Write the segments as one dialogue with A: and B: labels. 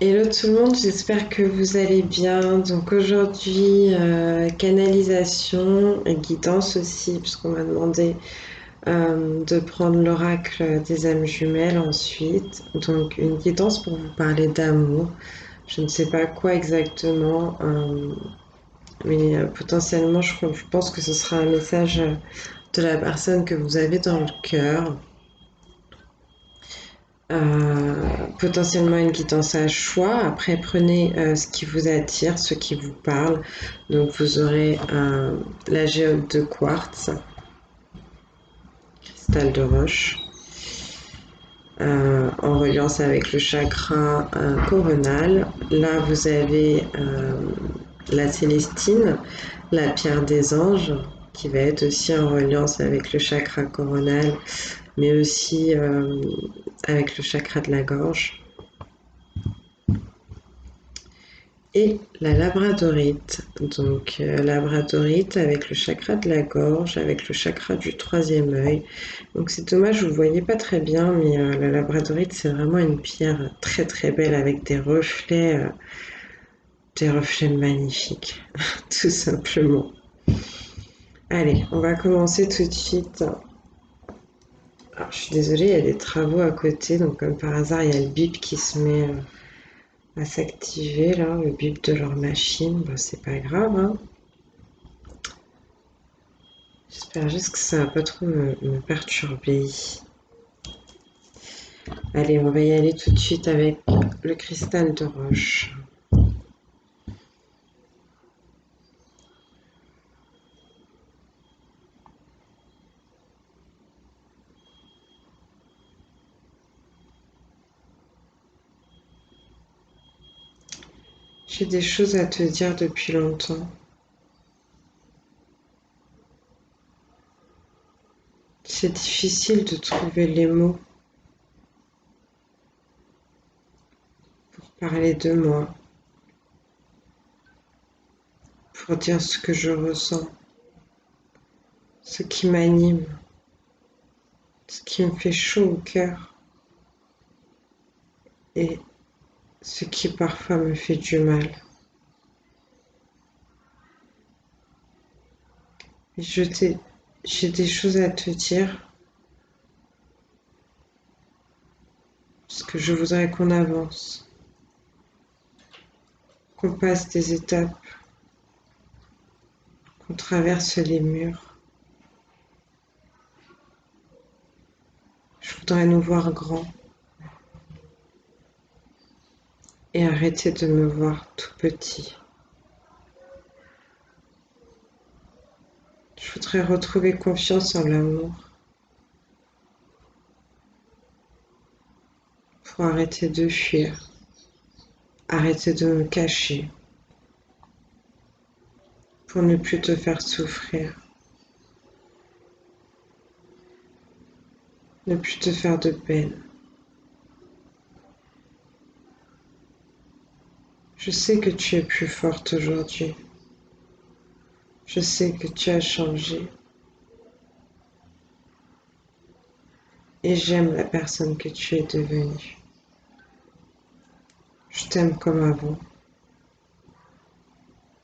A: Hello tout le monde, j'espère que vous allez bien. Donc aujourd'hui, canalisation et guidance aussi, puisqu'on m'a demandé de prendre l'oracle des âmes jumelles ensuite. Donc une guidance pour vous parler d'amour. Je ne sais pas quoi exactement, mais potentiellement je pense que ce sera un message de la personne que vous avez dans le cœur. Potentiellement une guidance à choix. Après, prenez ce qui vous attire, ce qui vous parle. Donc, vous aurez la géode de quartz, cristal de roche, en reliance avec le chakra coronal. Là, vous avez la célestine, la pierre des anges, qui va être aussi en reliance avec le chakra coronal, mais aussi avec le chakra de la gorge. Et la labradorite, donc labradorite avec le chakra de la gorge, avec le chakra du troisième œil. Donc c'est dommage, vous ne voyez pas très bien, mais la labradorite c'est vraiment une pierre très très belle avec des reflets magnifiques, tout simplement. Allez, on va commencer tout de suite. Alors, je suis désolée, il y a des travaux à côté, donc comme par hasard, il y a le bip qui se met à s'activer là, le bip de leur machine. Bah, c'est pas grave, hein. J'espère juste que ça va pas trop me perturber. Allez, on va y aller tout de suite avec le cristal de roche. J'ai des choses à te dire depuis longtemps. C'est difficile de trouver les mots pour parler de moi, pour dire ce que je ressens, ce qui m'anime, ce qui me fait chaud au cœur et ce qui parfois me fait du mal. J'ai des choses à te dire parce que je voudrais qu'on avance, qu'on passe des étapes, qu'on traverse les murs. Je voudrais nous voir grands et arrêter de me voir tout petit. Je voudrais retrouver confiance en l'amour pour arrêter de fuir, arrêter de me cacher, pour ne plus te faire souffrir, ne plus te faire de peine. Je sais que tu es plus forte aujourd'hui. Je sais que tu as changé. Et j'aime la personne que tu es devenue. Je t'aime comme avant.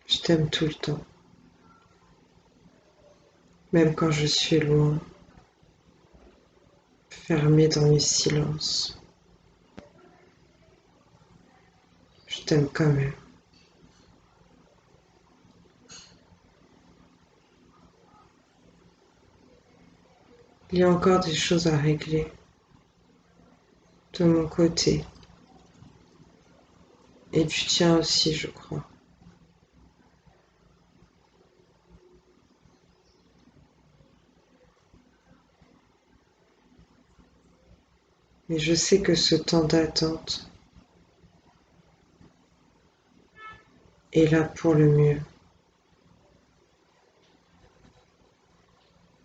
A: Je t'aime tout le temps. Même quand je suis loin, fermée dans le silence. Je t'aime quand même. Il y a encore des choses à régler de mon côté. Et du tien aussi, je crois. Mais je sais que ce temps d'attente est là pour le mieux.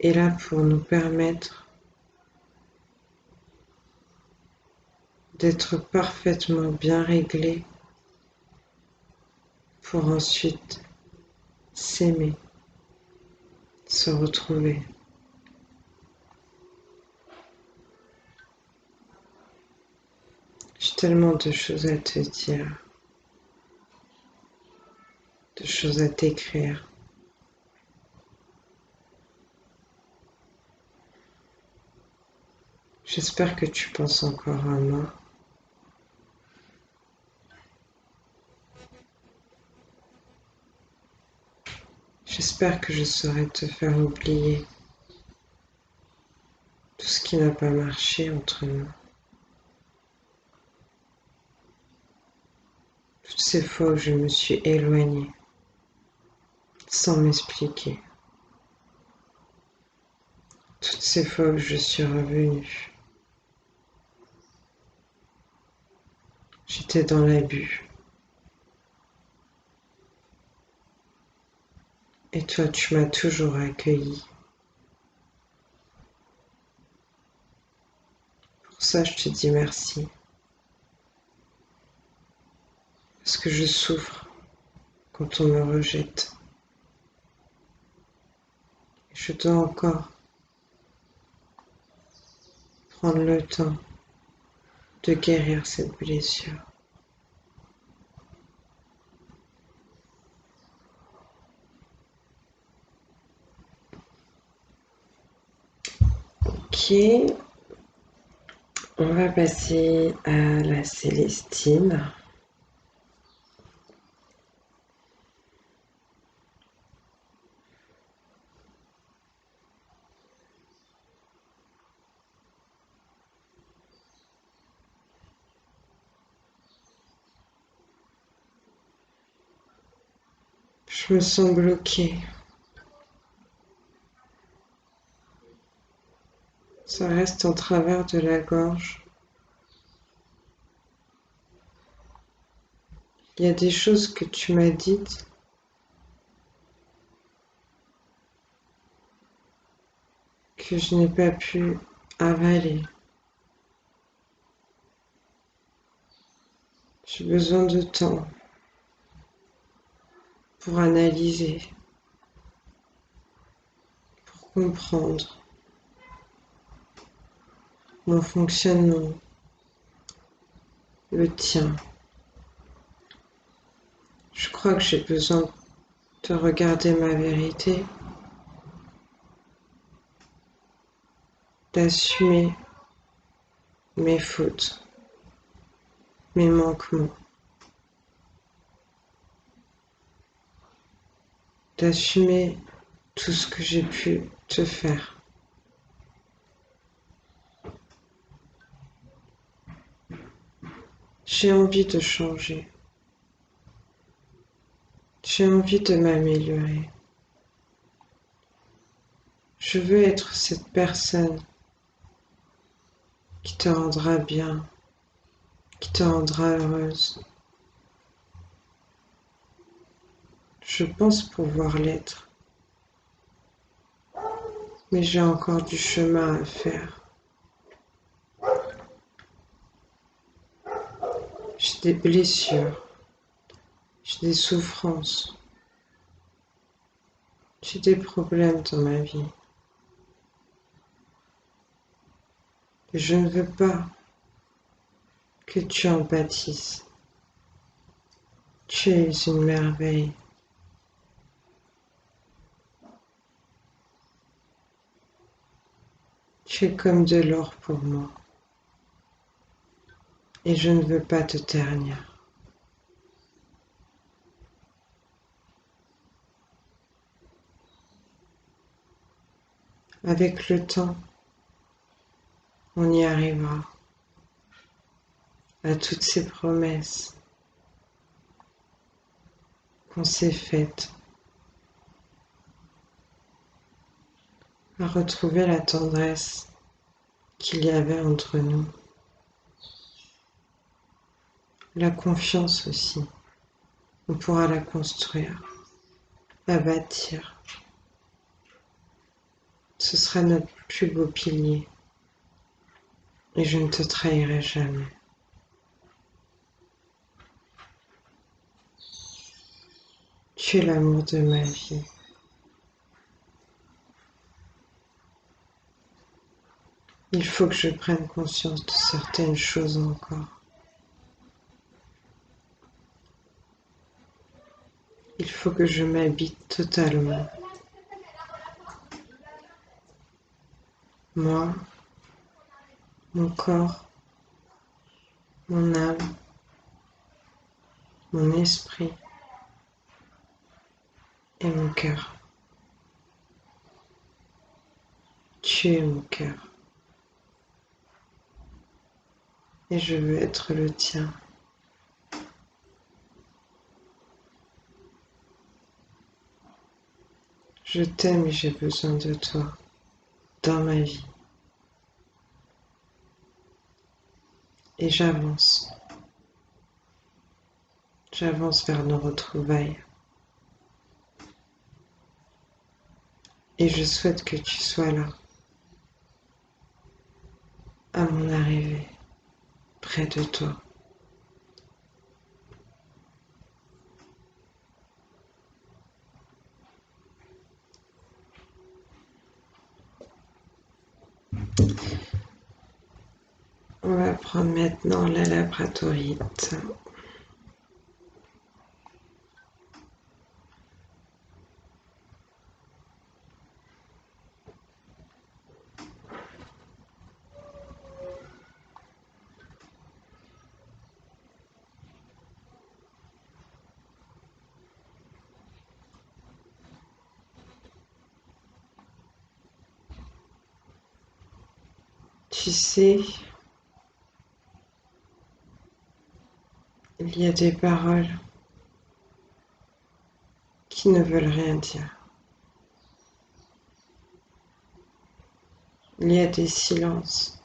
A: Est là pour nous permettre d'être parfaitement bien réglés pour ensuite s'aimer, se retrouver. Je tellement de choses à te dire, de choses à t'écrire. J'espère que tu penses encore à moi. J'espère que je saurai te faire oublier tout ce qui n'a pas marché entre nous. Toutes ces fois où je me suis éloignée sans m'expliquer. Toutes ces fois où je suis revenue. J'étais dans l'abus. Et toi, tu m'as toujours accueilli. Pour ça, je te dis merci. Parce que je souffre quand on me rejette. Et je dois encore prendre le temps de guérir cette blessure. Ok, on va passer à la Célestine. Je me sens bloquée. Ça reste en travers de la gorge. Il y a des choses que tu m'as dites que je n'ai pas pu avaler. J'ai besoin de temps pour analyser, pour comprendre mon fonctionnement, le tien. Je crois que j'ai besoin de regarder ma vérité, d'assumer mes fautes, mes manquements, d'assumer tout ce que j'ai pu te faire. J'ai envie de changer. J'ai envie de m'améliorer. Je veux être cette personne qui te rendra bien, qui te rendra heureuse. Je pense pouvoir l'être, mais j'ai encore du chemin à faire. J'ai des blessures, j'ai des souffrances, j'ai des problèmes dans ma vie. Et je ne veux pas que tu en pâtisses. Tu es une merveille. Tu es comme de l'or pour moi. Et je ne veux pas te ternir. Avec le temps, on y arrivera à toutes ces promesses qu'on s'est faites, à retrouver la tendresse qu'il y avait entre nous, la confiance aussi. On pourra la construire, la bâtir. Ce sera notre plus beau pilier et je ne te trahirai jamais. Tu es l'amour de ma vie. Il faut que je prenne conscience de certaines choses encore. Il faut que je m'habite totalement. Moi, mon corps, mon âme, mon esprit et mon cœur. Tu es mon cœur et je veux être le tien. Je t'aime et j'ai besoin de toi dans ma vie. Et j'avance. J'avance vers nos retrouvailles. Et je souhaite que tu sois là, à mon arrivée, près de toi. On va prendre maintenant la labradorite. Tu sais, il y a des paroles qui ne veulent rien dire. Il y a des silences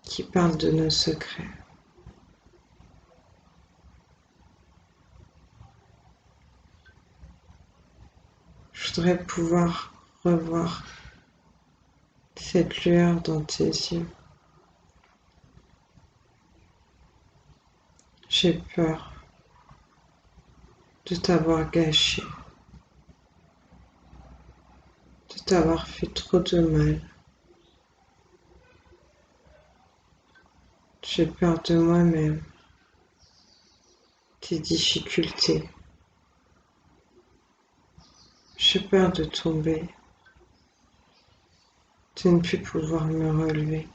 A: qui parlent de nos secrets. Je voudrais pouvoir revoir cette lueur dans tes yeux. J'ai peur de t'avoir gâché, de t'avoir fait trop de mal. J'ai peur de moi-même, des difficultés. J'ai peur de tomber, de ne plus pouvoir me relever.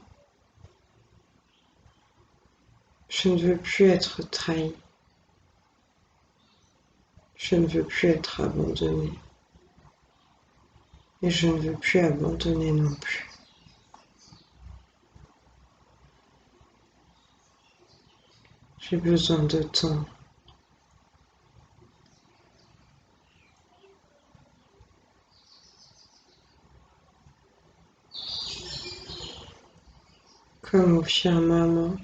A: Je ne veux plus être trahi. Je ne veux plus être abandonnée. Et je ne veux plus abandonner non plus. J'ai besoin de temps. Comme au firmament,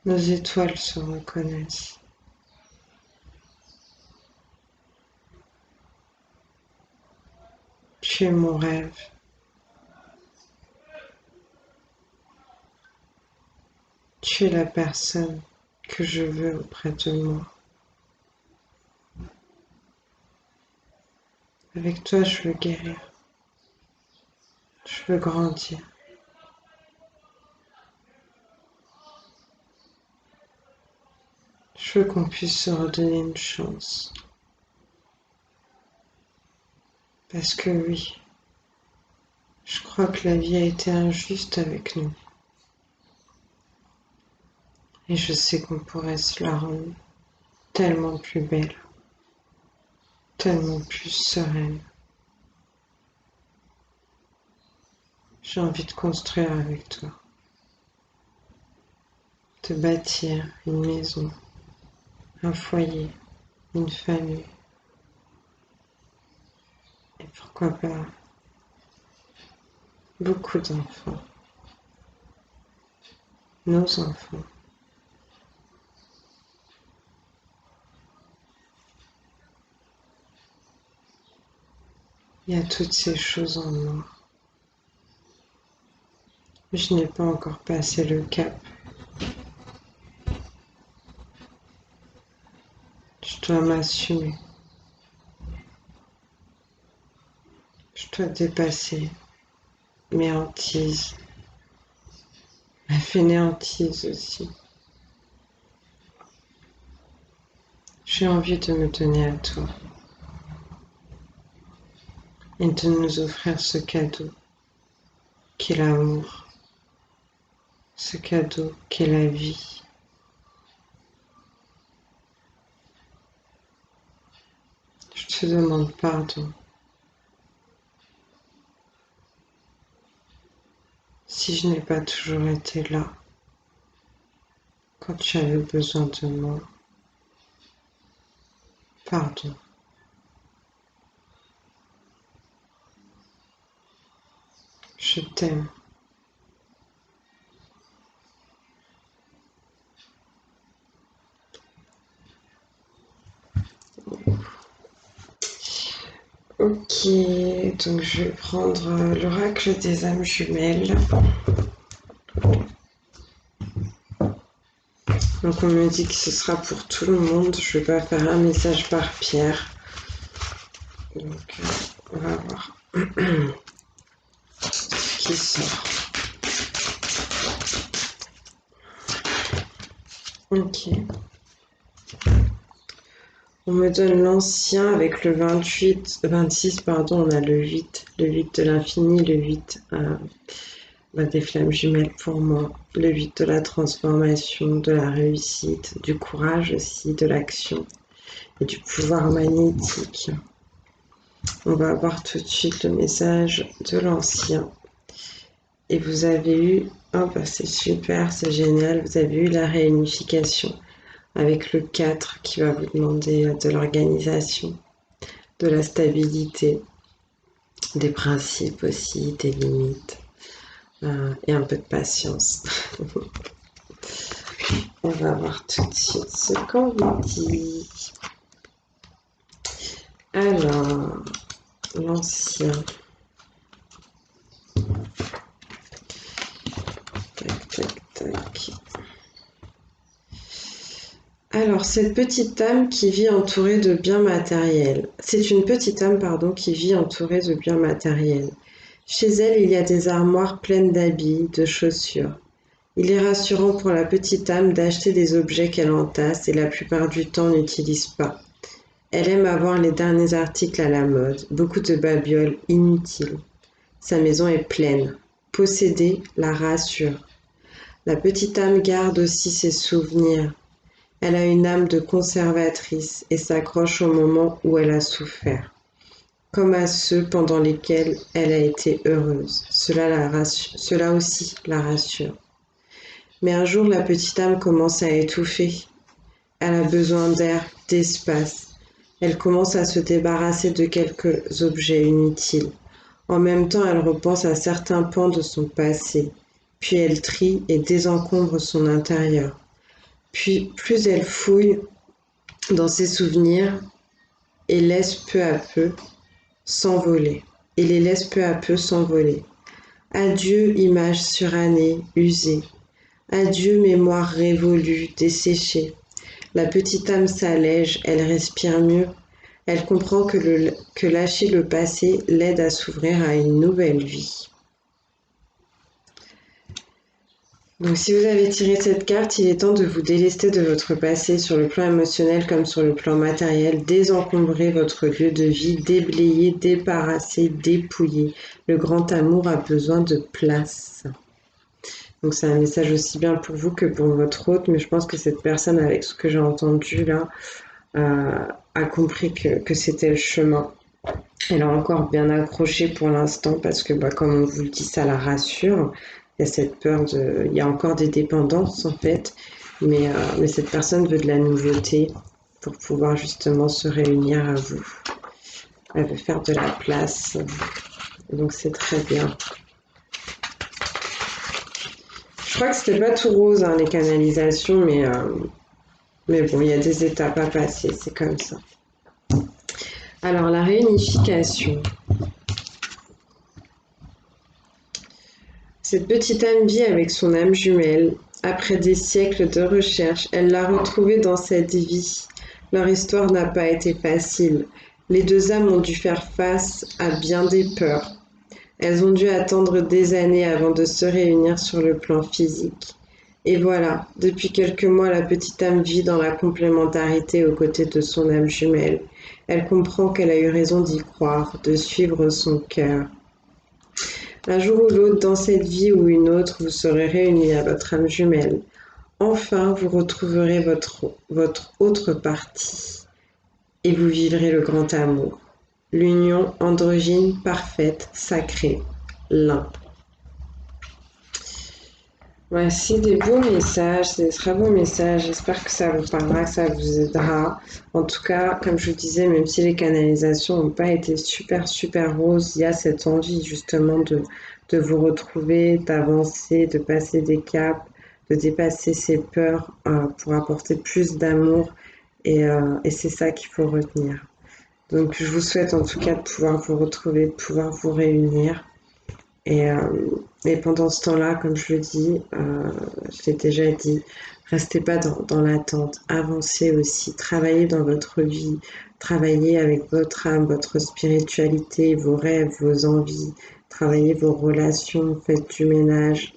A: nos étoiles se reconnaissent. Tu es mon rêve. Tu es la personne que je veux auprès de moi. Avec toi, je veux guérir. Je veux grandir. Je veux qu'on puisse se redonner une chance. Parce que oui, je crois que la vie a été injuste avec nous. Et je sais qu'on pourrait se la rendre tellement plus belle, tellement plus sereine. J'ai envie de construire avec toi, de bâtir une maison, un foyer, une famille. Et pourquoi pas beaucoup d'enfants, nos enfants. Il y a toutes ces choses en moi. Je n'ai pas encore passé le cap. Je dois m'assumer. Je dois dépasser mes hantises, ma fainéantise aussi. j'ai envie de me donner à toi et de nous offrir ce cadeau qu'est l'amour, ce cadeau qu'est la vie. Je te demande pardon si je n'ai pas toujours été là quand tu avais besoin de moi. Pardon. Je t'aime. Ok, donc je vais prendre l'oracle des âmes jumelles. Donc on me dit que ce sera pour tout le monde. Je vais pas faire un message par pierre. Donc on va voir ce qui sort. Ok. On me donne l'ancien avec le 26, pardon, on a le 8 de l'infini, le 8 des flammes jumelles pour moi, le 8 de la transformation, de la réussite, du courage aussi, de l'action et du pouvoir magnétique. On va voir tout de suite le message de l'ancien. Et vous avez eu, oh bah c'est super, c'est génial, vous avez eu la réunification avec le 4 qui va vous demander de l'organisation, de la stabilité, des principes aussi, des limites et un peu de patience. On va voir tout de suite ce qu'on vous dit. Alors, l'ancien. Tac, tac, tac. Alors, cette petite âme qui vit entourée de biens matériels. C'est une petite âme, pardon, qui vit entourée de biens matériels. Chez elle, il y a des armoires pleines d'habits, de chaussures. Il est rassurant pour la petite âme d'acheter des objets qu'elle entasse et la plupart du temps n'utilise pas. Elle aime avoir les derniers articles à la mode, beaucoup de babioles inutiles. Sa maison est pleine. Posséder la rassure. La petite âme garde aussi ses souvenirs. Elle a une âme de conservatrice et s'accroche au moment où elle a souffert, comme à ceux pendant lesquels elle a été heureuse. Cela aussi la rassure. Mais un jour, la petite âme commence à étouffer. Elle a besoin d'air, d'espace. Elle commence à se débarrasser de quelques objets inutiles. En même temps, elle repense à certains pans de son passé. Puis elle trie et désencombre son intérieur. Puis plus elle fouille dans ses souvenirs et laisse peu à peu s'envoler. Et les laisse peu à peu s'envoler. Adieu, images surannées, usées. Adieu, mémoire révolue, desséchée. La petite âme s'allège, elle respire mieux. Elle comprend que lâcher le passé l'aide à s'ouvrir à une nouvelle vie. Donc si vous avez tiré cette carte, il est temps de vous délester de votre passé sur le plan émotionnel comme sur le plan matériel, désencombrer votre lieu de vie, déblayer, débarrasser, dépouiller. Le grand amour a besoin de place. Donc c'est un message aussi bien pour vous que pour votre hôte, mais je pense que cette personne, avec ce que j'ai entendu là, a compris que c'était le chemin. Elle a encore bien accroché pour l'instant parce que, comme on vous le dit, ça la rassure. Il y a cette peur il y a encore des dépendances en fait, mais cette personne veut de la nouveauté pour pouvoir justement se réunir à vous. Elle veut faire de la place, donc c'est très bien. Je crois que c'était pas tout rose les canalisations, mais bon, il y a des étapes à passer, c'est comme ça. Alors la réunification. Cette petite âme vit avec son âme jumelle. Après des siècles de recherche, elle l'a retrouvée dans cette vie. Leur histoire n'a pas été facile. Les deux âmes ont dû faire face à bien des peurs. Elles ont dû attendre des années avant de se réunir sur le plan physique. Et voilà, depuis quelques mois, la petite âme vit dans la complémentarité aux côtés de son âme jumelle. Elle comprend qu'elle a eu raison d'y croire, de suivre son cœur. Un jour ou l'autre, dans cette vie ou une autre, vous serez réunis à votre âme jumelle. Enfin, vous retrouverez votre autre partie et vous vivrez le grand amour. L'union androgyne parfaite, sacrée, l'un. Voici des beaux messages, des très beaux messages. J'espère que ça vous parlera, que ça vous aidera. En tout cas, comme je vous disais, même si les canalisations n'ont pas été super, super roses, il y a cette envie justement de vous retrouver, d'avancer, de passer des caps, de dépasser ses peurs pour apporter plus d'amour. Et c'est ça qu'il faut retenir. Donc, je vous souhaite en tout cas de pouvoir vous retrouver, de pouvoir vous réunir. Et, euh, et pendant ce temps-là, comme je le dis, je l'ai déjà dit, restez pas dans l'attente, avancez aussi, travaillez dans votre vie, travaillez avec votre âme, votre spiritualité, vos rêves, vos envies, travaillez vos relations, faites du ménage,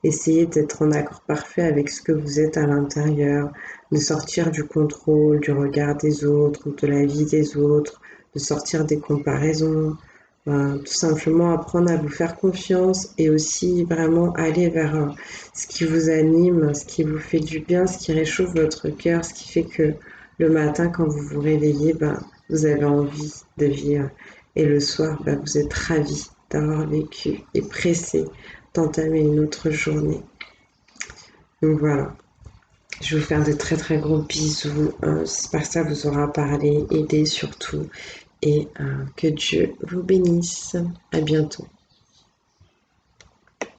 A: essayez d'être en accord parfait avec ce que vous êtes à l'intérieur, de sortir du contrôle, du regard des autres, de la vie des autres, de sortir des comparaisons, tout simplement apprendre à vous faire confiance et aussi vraiment aller vers ce qui vous anime, ce qui vous fait du bien, ce qui réchauffe votre cœur, ce qui fait que le matin, quand vous vous réveillez, vous avez envie de vivre. Et le soir, vous êtes ravi d'avoir vécu et pressé d'entamer une autre journée. Donc voilà, je vais vous faire de très très gros bisous. J'espère que ça vous aura parlé, aidé surtout. Et que Dieu vous bénisse. À bientôt.